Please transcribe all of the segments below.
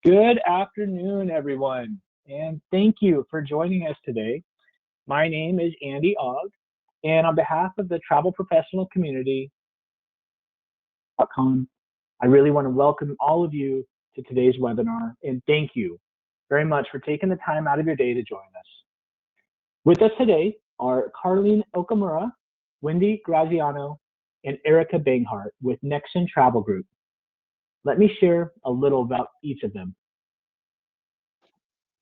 Good afternoon, everyone, and thank you for joining us today. My name is Andy Ogg, and on behalf of the travel professional community, I really want to welcome all of you to today's webinar and thank you very much for taking the time out of your day to join us. With us today are Carlene Okamura, Wendy Graziano, and Erica Bainhart with Nexion Travel Group. Let me share a little about each of them.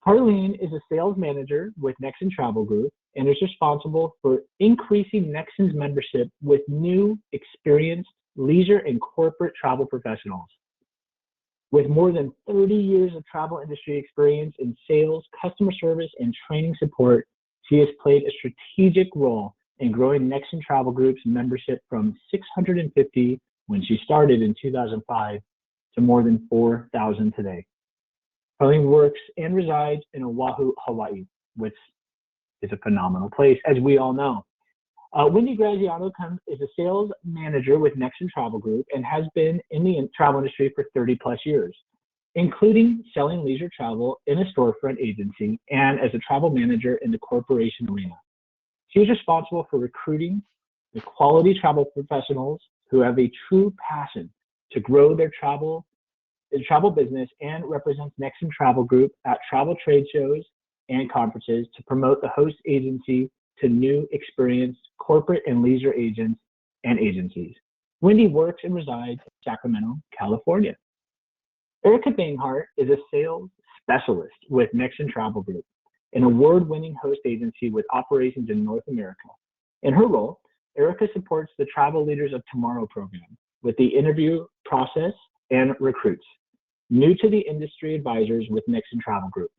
Carlene is a sales manager with Nexion Travel Group and is responsible for increasing Nexion's membership with new, experienced leisure and corporate travel professionals. With more than 30 years of travel industry experience in sales, customer service, and training support, she has played a strategic role in growing Nexion Travel Group's membership from 650 when she started in 2005 to more than 4,000 today. Carlene works and resides in Oahu, Hawaii, which is a phenomenal place, as we all know. Wendy Graziano is a sales manager with Nexion Travel Group and has been in the travel industry for 30 plus years, including selling leisure travel in a storefront agency and as a travel manager in the corporation arena. She is responsible for recruiting the quality travel professionals who have a true passion to grow their travel business and represents Nexion Travel Group at travel trade shows and conferences to promote the host agency to new experienced corporate and leisure agents and agencies. Wendy works and resides in Sacramento, California. Erica Bainhart is a sales specialist with Nexion Travel Group, an award-winning host agency with operations in North America. In her role, Erica supports the Travel Leaders of Tomorrow program with the interview process and recruits new to the industry advisors with Nexion Travel Group.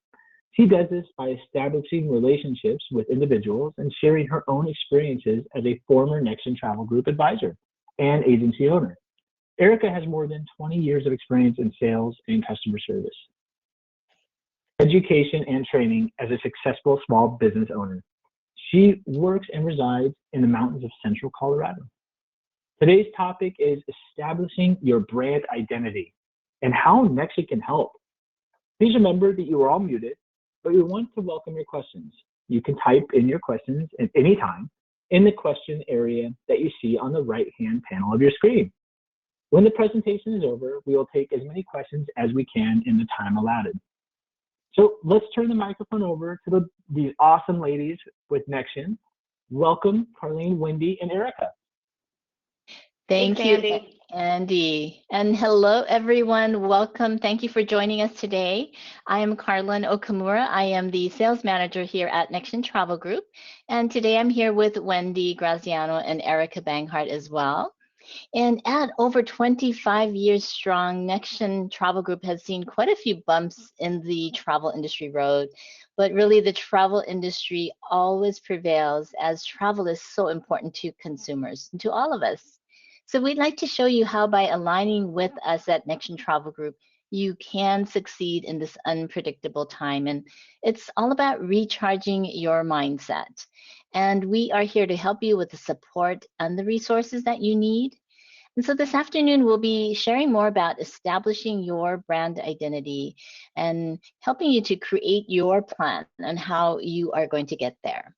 She does this by establishing relationships with individuals and sharing her own experiences as a former Nexion Travel Group advisor and agency owner. Erica has more than 20 years of experience in sales and customer service, education, and training as a successful small business owner. She works and resides in the mountains of central Colorado. Today's topic is establishing your brand identity and how Nexion can help. Please remember that you are all muted, but we want to welcome your questions. You can type in your questions at any time in the question area that you see on the right-hand panel of your screen. When the presentation is over, we will take as many questions as we can in the time allotted. So let's turn the microphone over to these awesome ladies with Nexion. Welcome, Carlene, Wendy, and Erica. Thank you, Andy. And hello, everyone. Welcome. Thank you for joining us today. I am Carlene Okamura. I am the sales manager here at Nexion Travel Group. And today I'm here with Wendy Graziano and Erica Bainhart as well. And at over 25 years strong, Nexion Travel Group has seen quite a few bumps in the travel industry road. But really, the travel industry always prevails as travel is so important to consumers and to all of us. So we'd like to show you how by aligning with us at Nexion Travel Group, you can succeed in this unpredictable time. And it's all about recharging your mindset. And we are here to help you with the support and the resources that you need. And so this afternoon, we'll be sharing more about establishing your brand identity and helping you to create your plan on how you are going to get there.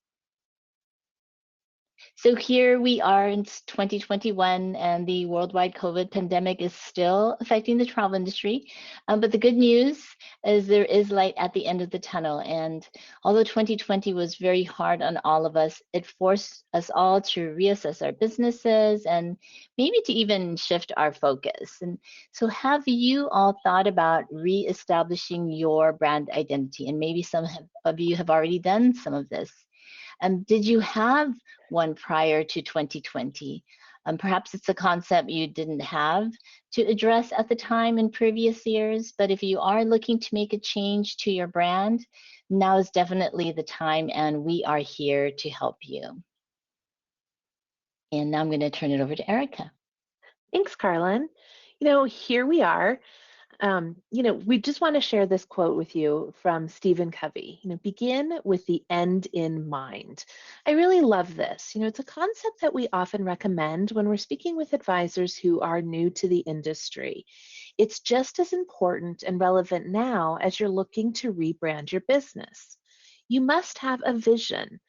So here we are in 2021, and the worldwide COVID pandemic is still affecting the travel industry. But the good news is there is light at the end of the tunnel. And although 2020 was very hard on all of us, it forced us all to reassess our businesses and maybe to even shift our focus. And so have you all thought about reestablishing your brand identity? And maybe some of you have already done some of this. Did you have one prior to 2020? Perhaps it's a concept you didn't have to address at the time in previous years, but if you are looking to make a change to your brand, now is definitely the time, and we are here to help you. And now I'm going to turn it over to Erica. Thanks, Carlene. Here we are. We just want to share this quote with you from Stephen Covey. Begin with the end in mind. I really love this. It's a concept that we often recommend when we're speaking with advisors who are new to the industry. It's just as important and relevant now as you're looking to rebrand your business. You must have a vision.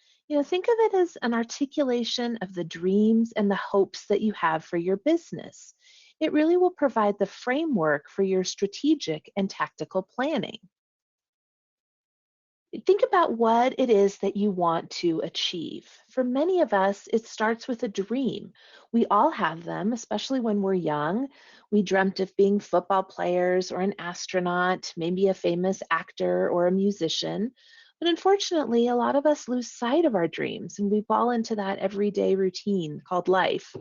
Think of it as an articulation of the dreams and the hopes that you have for your business. It really will provide the framework for your strategic and tactical planning. Think about what it is that you want to achieve. For many of us, it starts with a dream. We all have them, especially when we're young. We dreamt of being football players or an astronaut, maybe a famous actor or a musician. But unfortunately, a lot of us lose sight of our dreams and we fall into that everyday routine called life.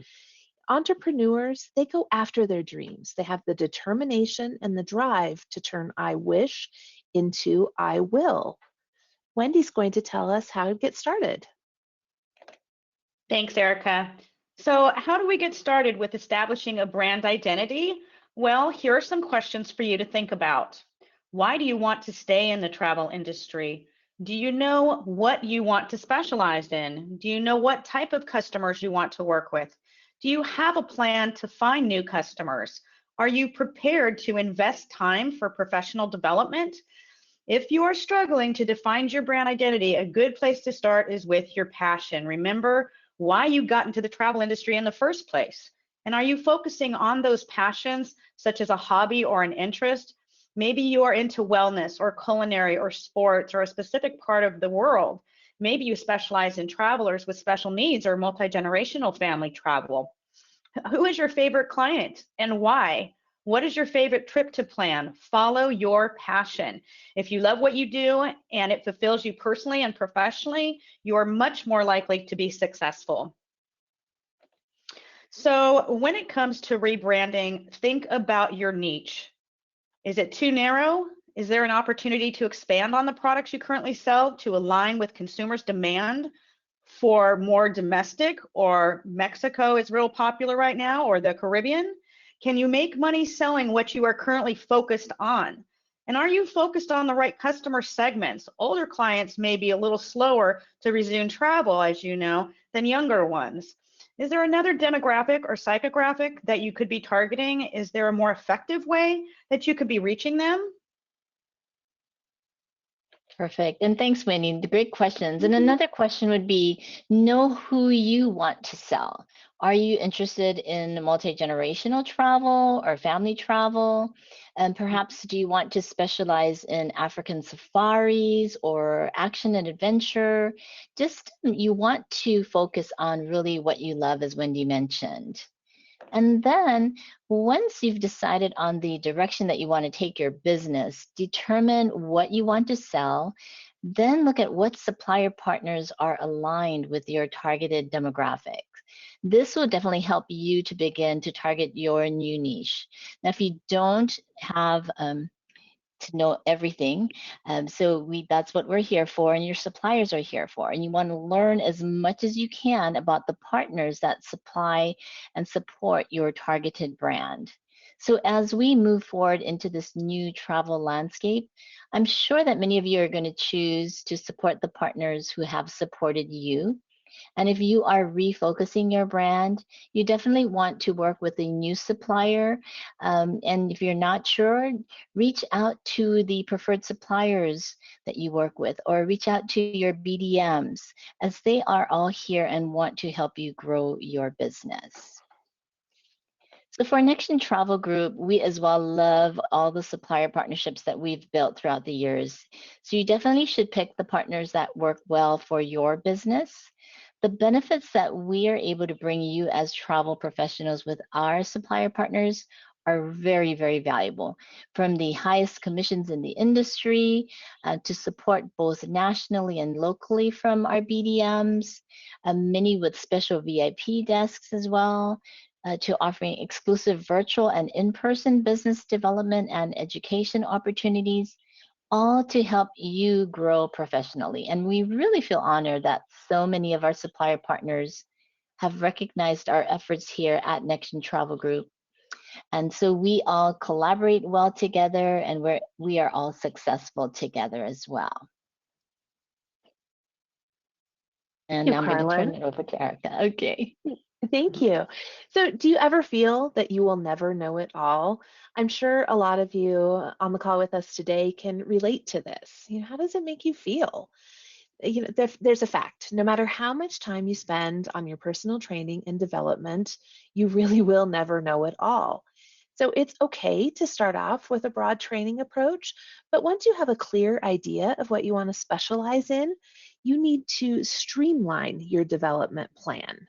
Entrepreneurs, they go after their dreams. They have the determination and the drive to turn I wish into I will. Wendy's going to tell us how to get started. Thanks, Erica. So how do we get started with establishing a brand identity? Well, here are some questions for you to think about. Why do you want to stay in the travel industry? Do you know what you want to specialize in? Do you know what type of customers you want to work with? Do you have a plan to find new customers? Are you prepared to invest time for professional development? If you are struggling to define your brand identity, a good place to start is with your passion. Remember why you got into the travel industry in the first place. And are you focusing on those passions, such as a hobby or an interest? Maybe you are into wellness or culinary or sports or a specific part of the world. Maybe you specialize in travelers with special needs or multi-generational family travel. Who is your favorite client and why? What is your favorite trip to plan? Follow your passion. If you love what you do and it fulfills you personally and professionally, you are much more likely to be successful. So when it comes to rebranding, think about your niche. Is it too narrow? Is there an opportunity to expand on the products you currently sell to align with consumers' demand for more domestic, or Mexico is real popular right now, or the Caribbean? Can you make money selling what you are currently focused on? And are you focused on the right customer segments? Older clients may be a little slower to resume travel, as you know, than younger ones. Is there another demographic or psychographic that you could be targeting? Is there a more effective way that you could be reaching them? Perfect. And thanks, Wendy. The great questions. And another question would be, know who you want to sell. Are you interested in multi-generational travel or family travel? And perhaps do you want to specialize in African safaris or action and adventure? Just you want to focus on really what you love, as Wendy mentioned. And then once you've decided on the direction that you want to take your business, determine what you want to sell, then look at what supplier partners are aligned with your targeted demographics. This will definitely help you to begin to target your new niche. Now, if you don't have to know everything. That's what we're here for, and your suppliers are here for. And you want to learn as much as you can about the partners that supply and support your targeted brand. So as we move forward into this new travel landscape, I'm sure that many of you are going to choose to support the partners who have supported you. And if you are refocusing your brand, you definitely want to work with a new supplier. And if you're not sure, reach out to the preferred suppliers that you work with, or reach out to your BDMs, as they are all here and want to help you grow your business. So for Nexion Travel Group, we as well love all the supplier partnerships that we've built throughout the years. So you definitely should pick the partners that work well for your business. The benefits that we are able to bring you as travel professionals with our supplier partners are very, very valuable. From the highest commissions in the industry to support both nationally and locally from our BDMs, many with special VIP desks as well, to offering exclusive virtual and in-person business development and education opportunities, all to help you grow professionally. And we really feel honored that so many of our supplier partners have recognized our efforts here at Nexion Travel Group. And so we all collaborate well together, and we are all successful together as well. And now I'm going to turn it over to Erica. Okay. Thank you. So, do you ever feel that you will never know it all? I'm sure a lot of you on the call with us today can relate to this. How does it make you feel? There's a fact. No matter how much time you spend on your personal training and development, you really will never know it all. So it's okay to start off with a broad training approach, but once you have a clear idea of what you want to specialize in, you need to streamline your development plan.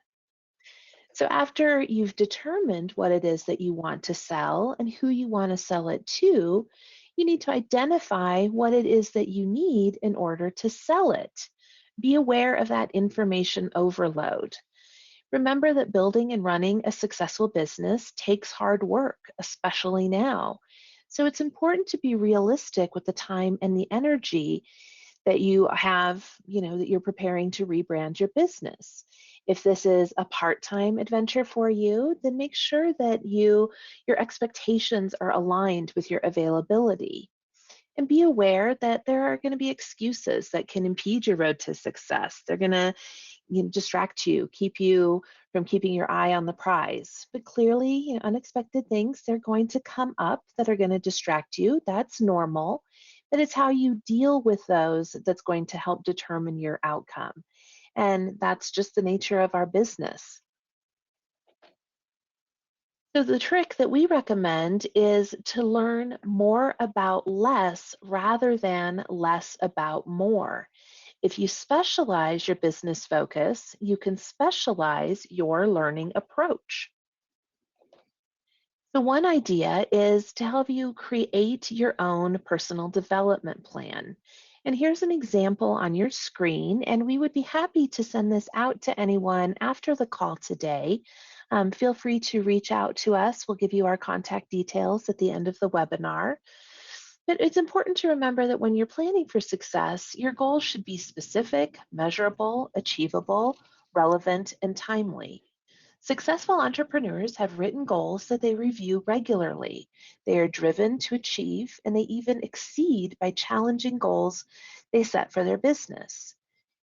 So after you've determined what it is that you want to sell and who you want to sell it to, you need to identify what it is that you need in order to sell it. Be aware of that information overload. Remember that building and running a successful business takes hard work, especially now. So it's important to be realistic with the time and the energy that you have, that you're preparing to rebrand your business. If this is a part-time adventure for you, then make sure that your expectations are aligned with your availability. And be aware that there are going to be excuses that can impede your road to success. They're going to distract you, keep you from keeping your eye on the prize. But clearly, unexpected things, they're going to come up that are going to distract you. That's normal. But it's how you deal with those that's going to help determine your outcome. And that's just the nature of our business. So the trick that we recommend is to learn more about less rather than less about more. If you specialize your business focus, you can specialize your learning approach. So one idea is to help you create your own personal development plan. And here's an example on your screen, and we would be happy to send this out to anyone after the call today. Feel free to reach out to us. We'll give you our contact details at the end of the webinar. But it's important to remember that when you're planning for success, your goals should be specific, measurable, achievable, relevant, and timely. Successful entrepreneurs have written goals that they review regularly. They are driven to achieve, and they even exceed by challenging goals they set for their business.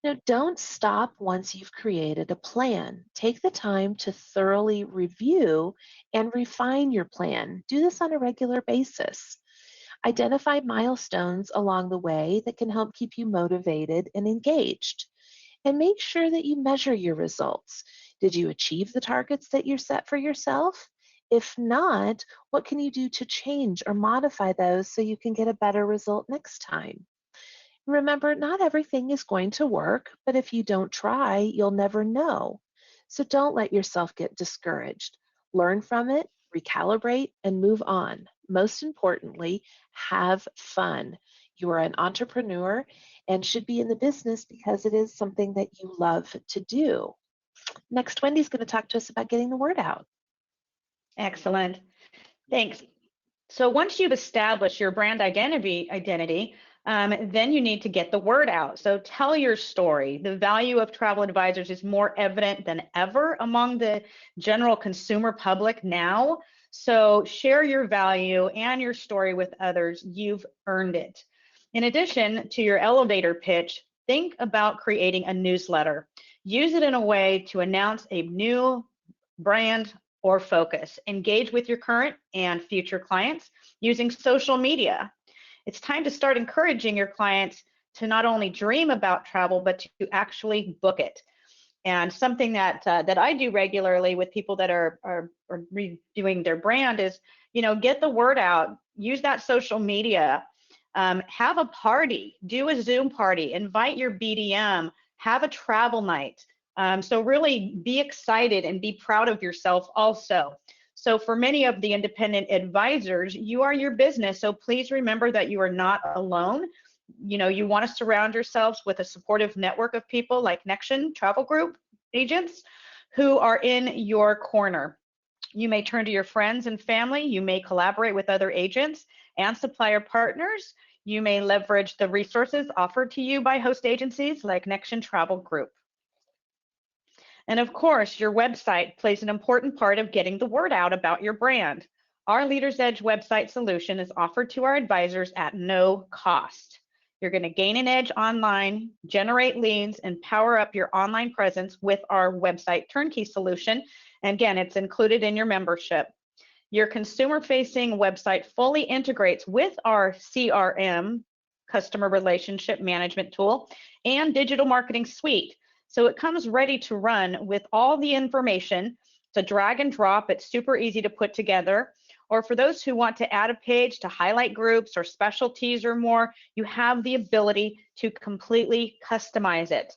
Now, don't stop once you've created a plan. Take the time to thoroughly review and refine your plan. Do this on a regular basis. Identify milestones along the way that can help keep you motivated and engaged. And make sure that you measure your results. Did you achieve the targets that you set for yourself? If not, what can you do to change or modify those so you can get a better result next time? Remember, not everything is going to work, but if you don't try, you'll never know. So don't let yourself get discouraged. Learn from it, recalibrate, and move on. Most importantly, have fun. You are an entrepreneur and should be in the business because it is something that you love to do. Next, Wendy's going to talk to us about getting the word out. Excellent. Thanks. So once you've established your brand identity, then you need to get the word out. So tell your story. The value of travel advisors is more evident than ever among the general consumer public now. So share your value and your story with others. You've earned it. In addition to your elevator pitch, think about creating a newsletter. Use it in a way to announce a new brand or focus. Engage with your current and future clients using social media. It's time to start encouraging your clients to not only dream about travel, but to actually book it. And something that I do regularly with people that are redoing their brand is, get the word out, use that social media, have a party, do a Zoom party, invite your BDM, have a travel night. So really be excited and be proud of yourself also. So for many of the independent advisors, you are your business. So please remember that you are not alone. You want to surround yourselves with a supportive network of people like Nexion Travel Group agents who are in your corner. You may turn to your friends and family. You may collaborate with other agents and supplier partners. You may leverage the resources offered to you by host agencies like Nexion Travel Group. And of course, your website plays an important part of getting the word out about your brand. Our Leaders Edge website solution is offered to our advisors at no cost. You're going to gain an edge online, generate leads, and power up your online presence with our website turnkey solution. And again, it's included in your membership. Your consumer-facing website fully integrates with our CRM, customer relationship management tool, and digital marketing suite. So it comes ready to run with all the information. It's a drag and drop. It's super easy to put together. Or for those who want to add a page to highlight groups or specialties or more, you have the ability to completely customize it.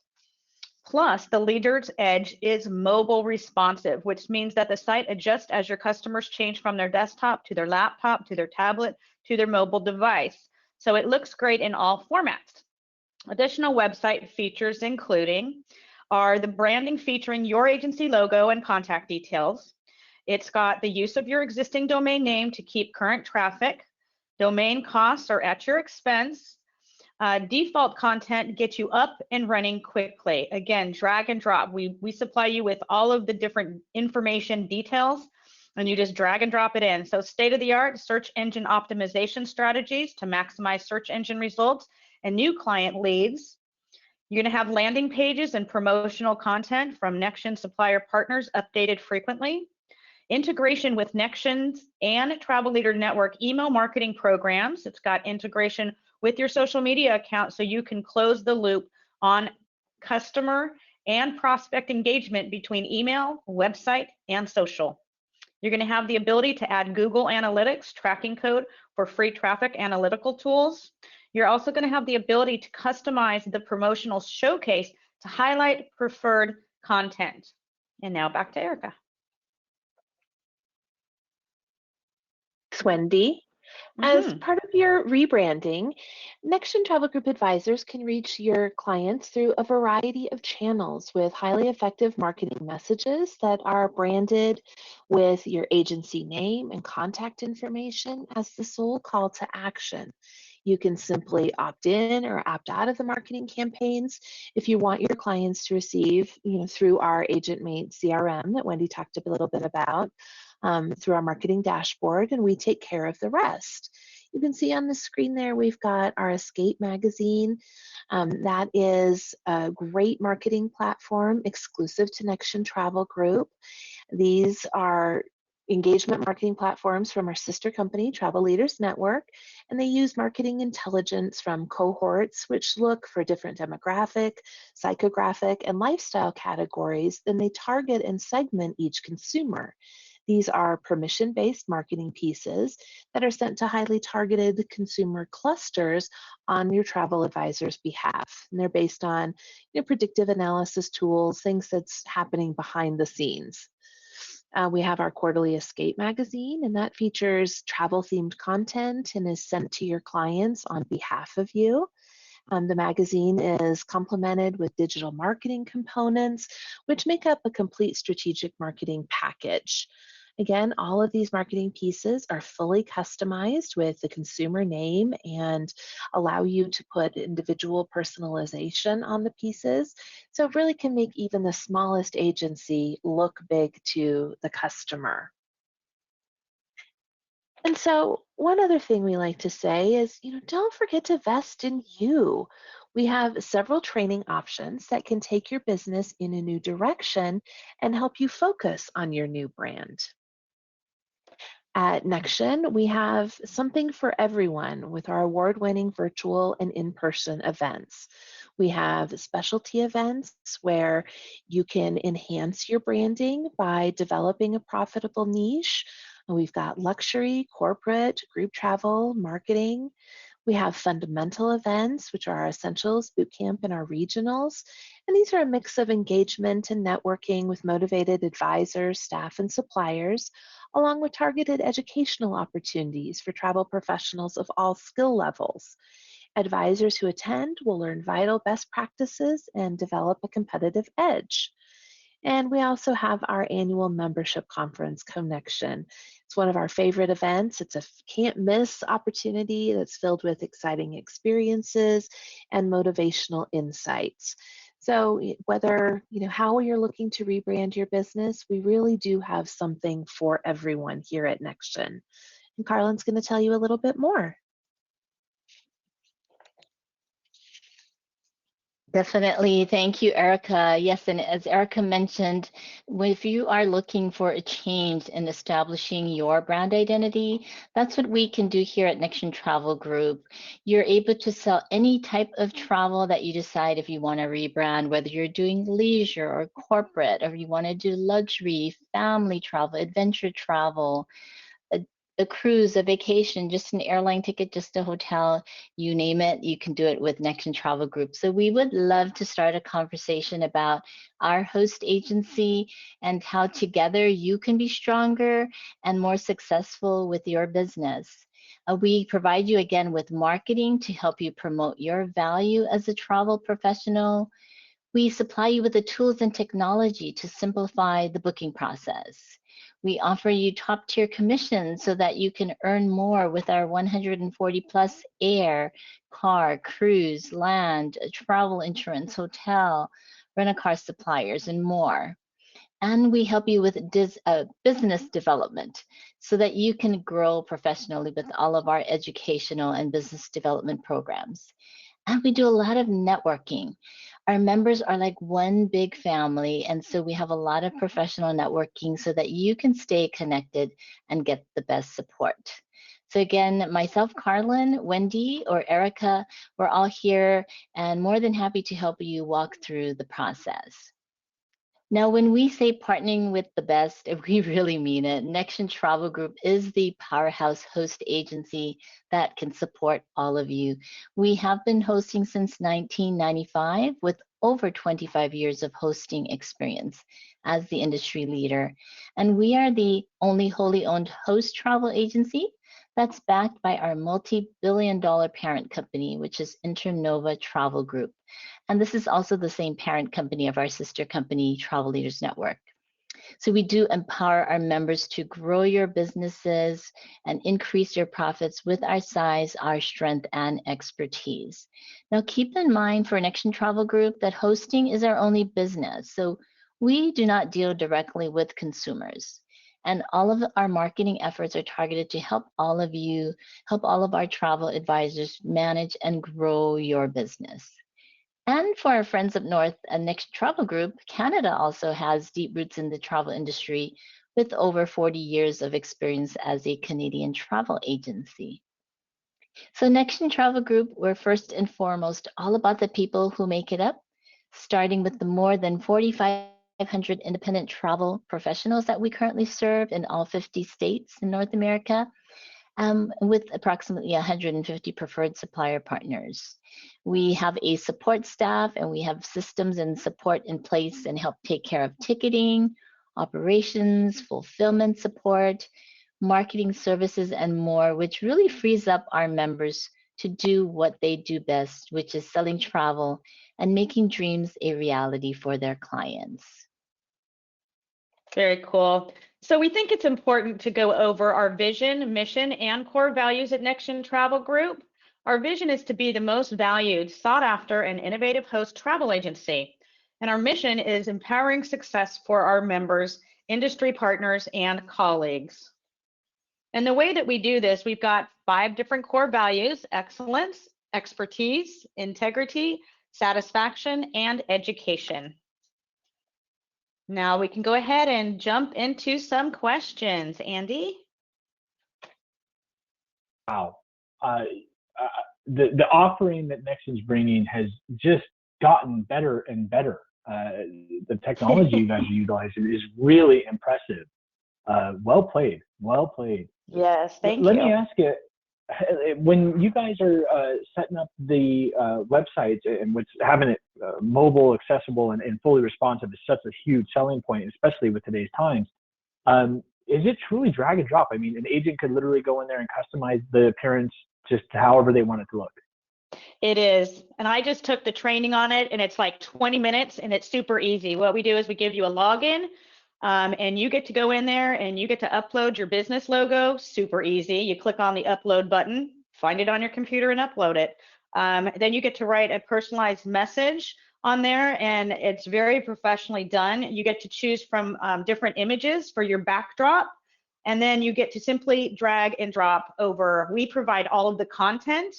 Plus, the Leader's Edge is mobile responsive, which means that the site adjusts as your customers change from their desktop to their laptop, to their tablet, to their mobile device. So it looks great in all formats. Additional website features including are the branding featuring your agency logo and contact details. It's got the use of your existing domain name to keep current traffic. Domain costs are at your expense. Default content gets you up and running quickly. Again, drag and drop. We supply you with all of the different information details, and you just drag and drop it in. So state-of-the-art search engine optimization strategies to maximize search engine results and new client leads. You're going to have landing pages and promotional content from Nexion supplier partners updated frequently. Integration with Nexion's and Travel Leader Network email marketing programs. It's got integration with your social media account so you can close the loop on customer and prospect engagement between email, website, and social. You're going to have the ability to add Google Analytics tracking code for free traffic analytical tools. You're also going to have the ability to customize the promotional showcase to highlight preferred content. And now back to Erica. Thanks, Wendy. As part of your rebranding, Nexion Travel Group advisors can reach your clients through a variety of channels with highly effective marketing messages that are branded with your agency name and contact information as the sole call to action. You can simply opt in or opt out of the marketing campaigns if you want your clients to receive, through our AgentMate CRM that Wendy talked a little bit about. Through our marketing dashboard, and we take care of the rest. You can see on the screen there, we've got our Escape magazine. That is a great marketing platform exclusive to Nexion Travel Group. These are engagement marketing platforms from our sister company, Travel Leaders Network, and they use marketing intelligence from cohorts, which look for different demographic, psychographic, and lifestyle categories. Then they target and segment each consumer. These are permission-based marketing pieces that are sent to highly targeted consumer clusters on your travel advisor's behalf. And they're based on predictive analysis tools, things that's happening behind the scenes. We have our quarterly Escape magazine, and that features travel-themed content and is sent to your clients on behalf of you. The magazine is complemented with digital marketing components, which make up a complete strategic marketing package. Again, all of these marketing pieces are fully customized with the consumer name and allow you to put individual personalization on the pieces. So it really can make even the smallest agency look big to the customer. And so one other thing we like to say is, don't forget to invest in you. We have several training options that can take your business in a new direction and help you focus on your new brand. At Nexion, we have something for everyone with our award-winning virtual and in-person events. We have specialty events where you can enhance your branding by developing a profitable niche. We've got luxury, corporate, group travel, marketing. We have fundamental events, which are our essentials, bootcamp, and our regionals. And these are a mix of engagement and networking with motivated advisors, staff, and suppliers, along with targeted educational opportunities for travel professionals of all skill levels. Advisors who attend will learn vital best practices and develop a competitive edge. And we also have our annual membership conference, Connection. It's one of our favorite events. It's a can't miss opportunity that's filled with exciting experiences and motivational insights. So whether, how you're looking to rebrand your business, we really do have something for everyone here at Nexion. And Carlin's going to tell you a little bit more. Definitely. Thank you, Erica. Yes, and as Erica mentioned, if you are looking for a change in establishing your brand identity, that's what we can do here at Nexion Travel Group. You're able to sell any type of travel that you decide if you want to rebrand, whether you're doing leisure or corporate, or you want to do luxury, family travel, adventure travel, a, a cruise, a vacation, just an airline ticket, just a hotel, you name it, you can do it with Nexion Travel Group. So we would love to start a conversation about our host agency and how together you can be stronger and more successful with your business. We provide you again with marketing to help you promote your value as a travel professional. We supply you with the tools and technology to simplify the booking process. We offer you top tier commissions so that you can earn more with our 140 plus air, car, cruise, land, travel insurance, hotel, rent-a-car suppliers, and more. And we help you with business development so that you can grow professionally with all of our educational and business development programs. And we do a lot of networking. Our members are like one big family, and so we have a lot of professional networking so that you can stay connected and get the best support. So again, myself, Carlin, Wendy, or Erica, we're all here and more than happy to help you walk through the process. Now, when we say partnering with the best, we really mean it. Nexion Travel Group is the powerhouse host agency that can support all of you. We have been hosting since 1995 with over 25 years of hosting experience as the industry leader. And we are the only wholly owned host travel agency that's backed by our multi-billion-dollar parent company, which is Internova Travel Group. And this is also the same parent company of our sister company, Travel Leaders Network. So we do empower our members to grow your businesses and increase your profits with our size, our strength, and expertise. Now, keep in mind for Nexion Travel Group that hosting is our only business. So we do not deal directly with consumers. And all of our marketing efforts are targeted to help all of you, help all of our travel advisors manage and grow your business. And for our friends up north, Nexion Travel Group, Canada also has deep roots in the travel industry with over 40 years of experience as a Canadian travel agency. So Nexion Travel Group, we're first and foremost all about the people who make it up, starting with the more than 4,500 independent travel professionals that we currently serve in all 50 states in North America. With approximately 150 preferred supplier partners. We have a support staff and we have systems and support in place and help take care of ticketing, operations, fulfillment support, marketing services, and more, which really frees up our members to do what they do best, which is selling travel and making dreams a reality for their clients. Very cool. So we think it's important to go over our vision, mission, and core values at Nexion Travel Group. Our vision is to be the most valued, sought after, and innovative host travel agency. And our mission is empowering success for our members, industry partners, and colleagues. And the way that we do this, we've got 5 different core values: excellence, expertise, integrity, satisfaction, and education. Now we can go ahead and jump into some questions. Andy? Wow. The offering that Nexion's bringing has just gotten better and better. The technology you guys are utilizing is really impressive. Well played. Well played. Yes, thank you. Let me ask you, when you guys are setting up the websites and what's having it mobile, accessible, and fully responsive is such a huge selling point, especially with today's times. Is it truly drag and drop? I mean, an agent could literally go in there and customize the appearance just however they want it to look. It is. And I just took the training on it, and it's like 20 minutes, and it's super easy. What we do is we give you a login, and you get to go in there and you get to upload your business logo. Super easy. You click on the upload button, find it on your computer, and upload it. Then you get to write a personalized message on there, and it's very professionally done. You get to choose from different images for your backdrop, and then you get to simply drag and drop over. We provide all of the content.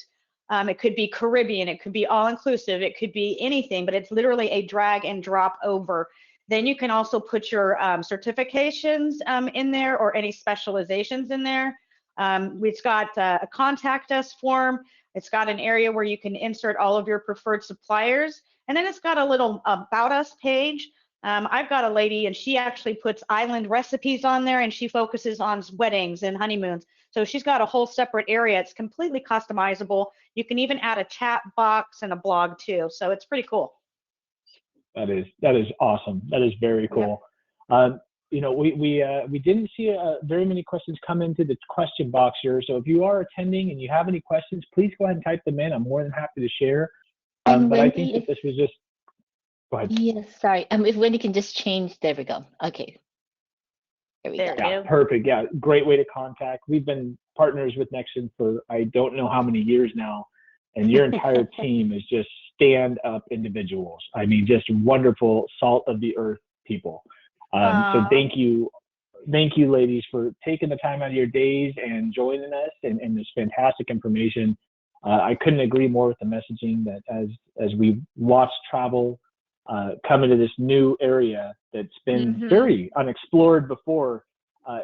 It could be Caribbean, it could be all-inclusive, it could be anything, but it's literally a drag and drop over. Then you can also put your certifications in there or any specializations in there. It's got a contact us form. It's got an area where you can insert all of your preferred suppliers. And then it's got a little about us page. I've got a lady and she actually puts island recipes on there and she focuses on weddings and honeymoons. So she's got a whole separate area. It's completely customizable. You can even add a chat box and a blog too. So it's pretty cool. That is awesome. That is very cool. Yeah. We didn't see very many questions come into the question box here. So if you are attending and you have any questions, please go ahead and type them in. I'm more than happy to share. But Wendy, I think that this was just. Go ahead. Yes, sorry. If Wendy can just change, there we go. Okay. There we go. Yeah, perfect. Yeah, great way to contact. We've been partners with Nexion for I don't know how many years now, and your entire team is just stand-up individuals. I mean, just wonderful, salt of the earth people. So thank you, ladies, for taking the time out of your days and joining us and this fantastic information. I couldn't agree more with the messaging that as we watch travel come into this new area that's been very unexplored before,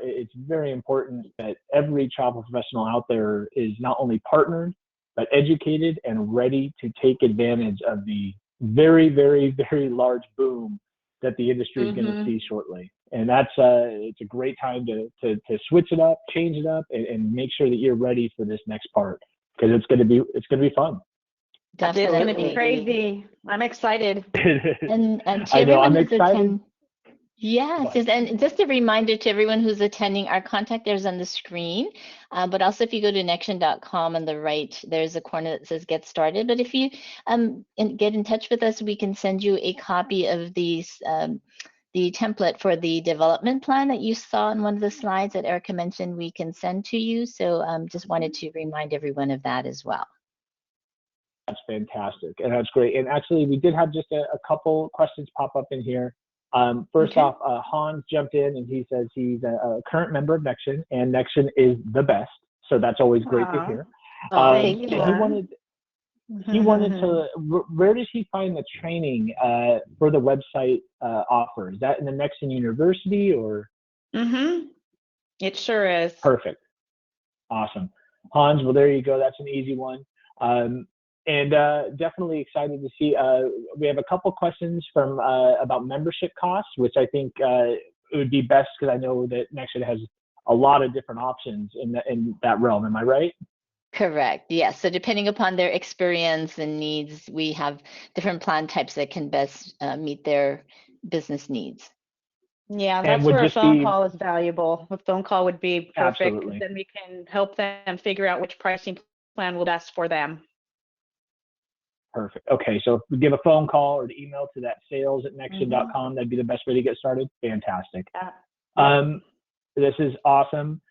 it's very important that every travel professional out there is not only partnered, but educated and ready to take advantage of the very, very, very large boom that the industry is going to see shortly. And that's it's a great time to switch it up, change it up, and make sure that you're ready for this next part, because it's going to be fun. Definitely. It's going to be crazy. I'm excited. And to I know, everyone I'm who's excited. Yes, and just a reminder to everyone who's attending, our contact there is on the screen, but also if you go to nexion.com on the right, there's a corner that says get started. But if you get in touch with us, we can send you a copy of these, the template for the development plan that you saw in one of the slides that Erica mentioned we can send to you. So just wanted to remind everyone of that as well. That's fantastic, and that's great. And actually, we did have just a couple questions pop up in here. First off, Hans jumped in and he says he's a current member of Nexion, and Nexion is the best. So that's always great to hear. Thank you. He wanted to, where does he find the training for the website offer? Is that in the Nexion University or? It sure is. Perfect. Awesome. Hans, well, there you go. That's an easy one. And definitely excited to see, we have a couple questions from about membership costs, which I think it would be best, because I know that Nexion has a lot of different options in that realm. Am I right? Correct. Yes. So depending upon their experience and needs, we have different plan types that can best meet their business needs. Yeah, that's where a phone call is valuable. A phone call would be perfect. Absolutely. Then we can help them figure out which pricing plan will be best for them. Perfect. Okay, so if we give a phone call or the email to that sales@nexion.com, that'd be the best way to get started. Fantastic. This is awesome.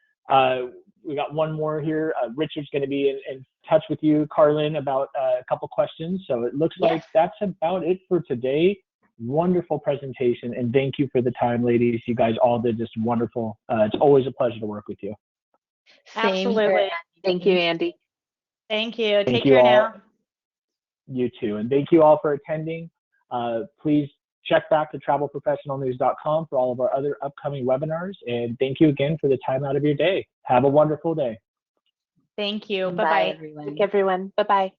We got one more here. Richard's going to be in touch with you, Carlin, about a couple questions. So it looks like that's about it for today. Wonderful presentation, and thank you for the time, ladies. You guys all did just wonderful. It's always a pleasure to work with you. Absolutely. Thank you, Andy. Thank you. Thank Take you care all. now. You too. And thank you all for attending. Please check back to travelprofessionalnews.com for all of our other upcoming webinars. And thank you again for the time out of your day. Have a wonderful day. Thank you. Bye, Bye-bye. everyone. Bye-bye.